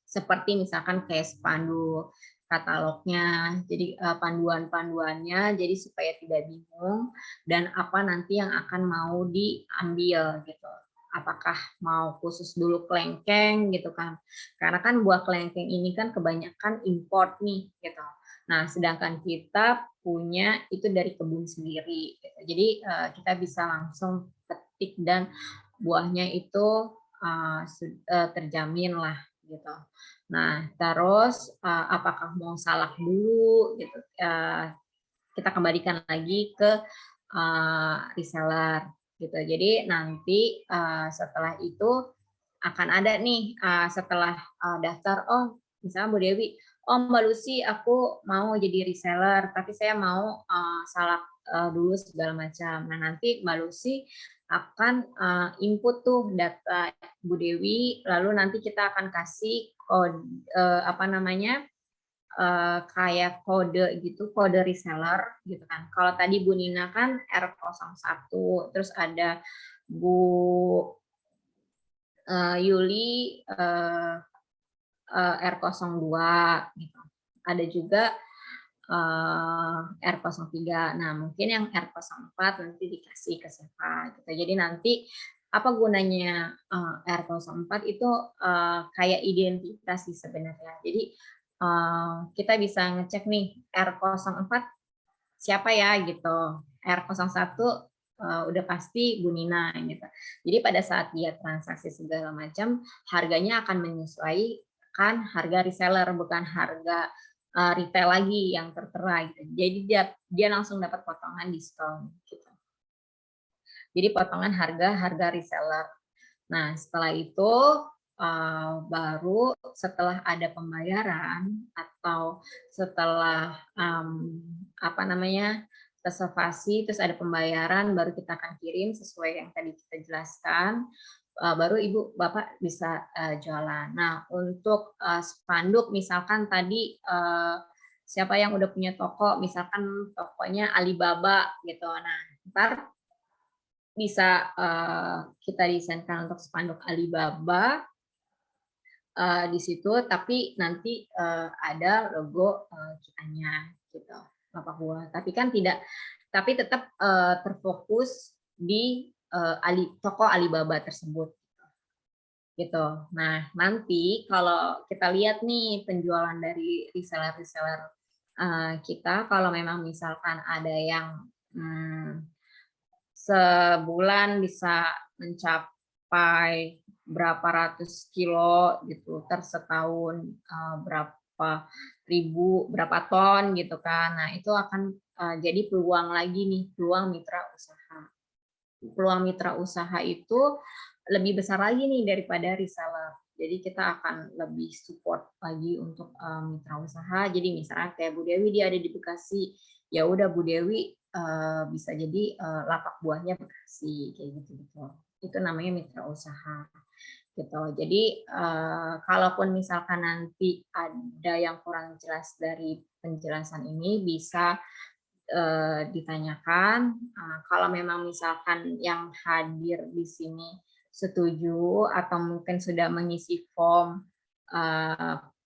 seperti misalkan case pandu katalognya, jadi panduan-panduannya, jadi supaya tidak bingung dan apa nanti yang akan mau diambil gitu. Apakah mau khusus dulu kelengkeng gitu kan? Karena kan buah kelengkeng ini kan kebanyakan import nih gitu. Nah, sedangkan kita punya itu dari kebun sendiri. Gitu. Jadi kita bisa langsung petik dan buahnya itu terjamin lah gitu. Nah, terus apakah mau salak dulu gitu? Kita kembalikan lagi ke reseller gitu. Jadi nanti setelah itu akan ada nih setelah daftar, oh misalnya Bu Dewi, oh Mbak Lucy aku mau jadi reseller tapi saya mau salak dulu segala macam. Nah nanti Mbak Lucy akan input tuh data Bu Dewi, lalu nanti kita akan kasih kode kayak kode gitu, kode reseller gitu kan. Kalau tadi Bu Nina kan R01, terus ada Bu Yuli R02 gitu. Ada juga R03. Nah, mungkin yang R04 nanti dikasih ke siapa gitu. Jadi nanti apa gunanya R04 itu kayak identitas sih sebenarnya. Jadi kita bisa ngecek nih R04 siapa ya gitu. R01 udah pasti Bu Nina gitu. Jadi pada saat dia transaksi segala macam, harganya akan menyesuaikan harga reseller, bukan harga retail lagi yang tertera gitu. Jadi dia langsung dapat potongan diskon gitu. Jadi potongan harga reseller. Nah, setelah itu baru setelah ada pembayaran atau setelah reservasi terus ada pembayaran, baru kita akan kirim sesuai yang tadi kita jelaskan, baru Ibu Bapak bisa jualan. Nah, untuk spanduk misalkan tadi siapa yang udah punya toko, misalkan tokonya Alibaba gitu. Nah, ntar bisa kita desainkan untuk spanduk Alibaba di situ, tapi nanti ada logo kitanya gitu, lapak buah. Tapi kan tapi tetap terfokus di toko Alibaba tersebut gitu. Nah, nanti kalau kita lihat nih penjualan dari reseller-reseller kita, kalau memang misalkan ada yang sebulan bisa mencapai berapa ratus kilo gitu, setahun berapa ribu, berapa ton gitu kan. Nah, itu akan jadi peluang lagi nih, peluang mitra usaha. Peluang mitra usaha itu lebih besar lagi nih daripada reseller. Jadi kita akan lebih support lagi untuk mitra usaha. Jadi misalnya kayak Bu Dewi dia ada di Bekasi, ya udah Bu Dewi bisa jadi lapak buahnya Bekasi kayak gitu. Itu namanya mitra usaha gitu. Jadi kalaupun misalkan nanti ada yang kurang jelas dari penjelasan ini, bisa ditanyakan. Kalau memang misalkan yang hadir di sini setuju atau mungkin sudah mengisi form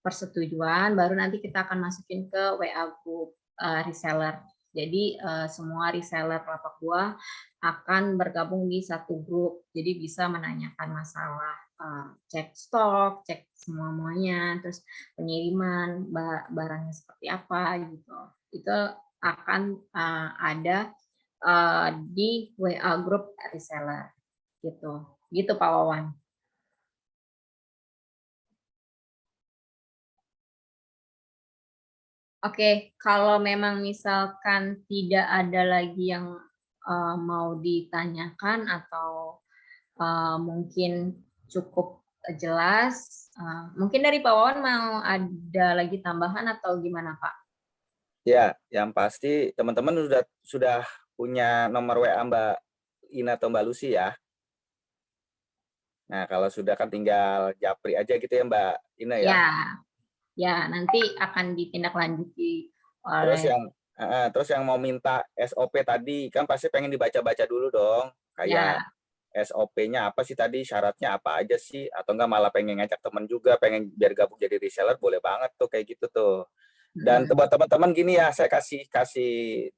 persetujuan, baru nanti kita akan masukin ke WA group reseller Jadi semua reseller lapak buah akan bergabung di satu grup. Jadi bisa menanyakan masalah cek stok, cek semuanya, terus pengiriman barangnya seperti apa gitu. Itu akan ada di WA grup reseller gitu. Gitu Pak Wawan. Oke, kalau memang misalkan tidak ada lagi yang mau ditanyakan atau mungkin cukup jelas, mungkin dari Pak Wawan mau ada lagi tambahan atau gimana Pak? Ya, yang pasti teman-teman sudah punya nomor WA Mbak Ina atau Mbak Lucy ya. Nah, kalau sudah kan tinggal japri aja gitu ya Mbak Ina ya. Ya, nanti akan ditindaklanjuti Terus yang mau minta SOP tadi kan pasti pengen dibaca-baca dulu dong. Kayak SOP-nya apa sih tadi, syaratnya apa aja sih, atau enggak malah pengen ngajak teman juga, pengen biar gabung jadi reseller, boleh banget tuh kayak gitu tuh. Dan buat teman-teman gini ya, saya kasih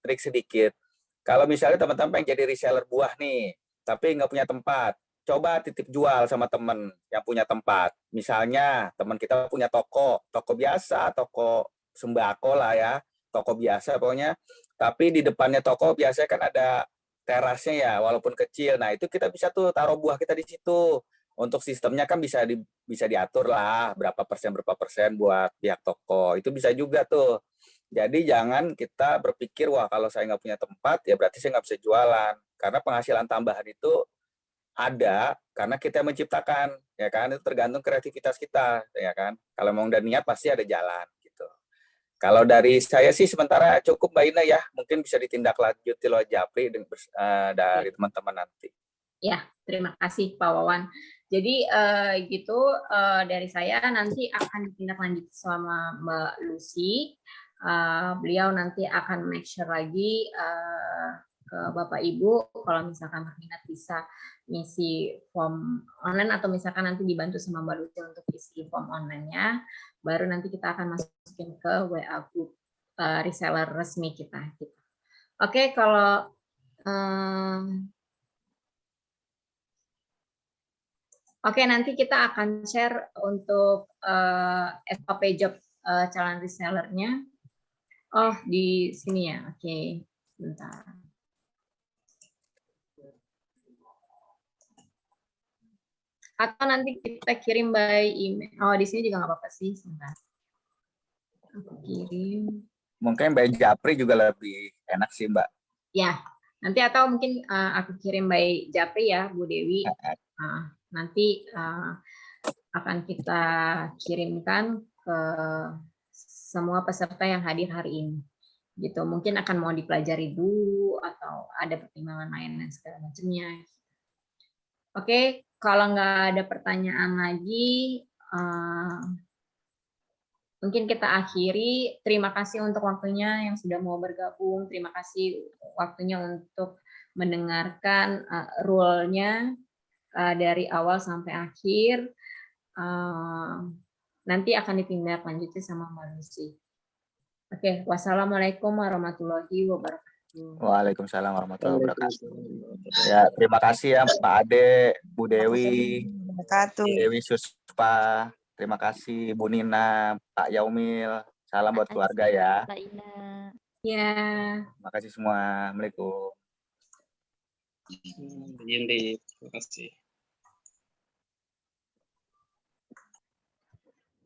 trik sedikit. Kalau misalnya teman-teman pengen jadi reseller buah nih, tapi nggak punya tempat, coba titip jual sama teman yang punya tempat. Misalnya teman kita punya toko biasa, toko sembako lah ya, toko biasa pokoknya. Tapi di depannya toko biasanya kan ada terasnya ya, walaupun kecil. Nah itu kita bisa tuh taruh buah kita di situ. Untuk sistemnya kan bisa diatur lah berapa persen buat pihak toko. Itu bisa juga tuh. Jadi jangan kita berpikir, wah kalau saya nggak punya tempat, ya berarti saya nggak bisa jualan. Karena penghasilan tambahan itu ada karena kita menciptakan, ya kan? Itu tergantung kreativitas kita, ya kan? Kalau mau udah niat pasti ada jalan, gitu. Kalau dari saya sih sementara cukup Mbak Ina ya, mungkin bisa ditindaklanjuti oleh Japri dari teman-teman nanti. Ya, terima kasih Pak Wawan. Jadi gitu dari saya nanti akan ditindaklanjuti sama Mbak Lucy. Beliau nanti akan make sure lagi ke Bapak Ibu kalau misalkan berminat bisa ngisi form online atau misalkan nanti dibantu sama Mbak Lucy untuk isi form online-nya, baru nanti kita akan masukin ke WA group reseller resmi kita. Gitu. Oke, kalau Oke, nanti kita akan share untuk SOP job calon resellernya. Oh, di sini ya. Oke, sebentar. Atau nanti kita kirim by email. Oh, di sini juga nggak apa-apa sih. Sebentar. Aku kirim. Mungkin by Japri juga lebih enak sih, Mbak. Ya, nanti atau mungkin aku kirim by Japri ya, Bu Dewi. Nanti akan kita kirimkan ke semua peserta yang hadir hari ini. Gitu, mungkin akan mau dipelajari dulu atau ada pertimbangan lain dan segala macamnya. Oke, kalau nggak ada pertanyaan lagi, mungkin kita akhiri. Terima kasih untuk waktunya yang sudah mau bergabung. Terima kasih waktunya untuk mendengarkan rule-nya dari awal sampai akhir. Nanti akan ditindaklanjuti sama Mbak Lucy. Oke, wassalamualaikum warahmatullahi wabarakatuh. Waalaikumsalam warahmatullahi wabarakatuh. Ya, terima kasih ya Pak Ade, Bu Dewi, Bu Dewi Suspa, terima kasih Bu Nina, Pak Yaumil. Salam buat keluarga ya. Mbak Ina. Ya. Terima kasih semua. Assalamualaikum. Terima kasih.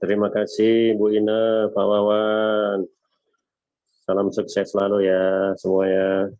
Terima kasih Bu Ina, Pak Wawan. Salam sukses selalu ya semuanya.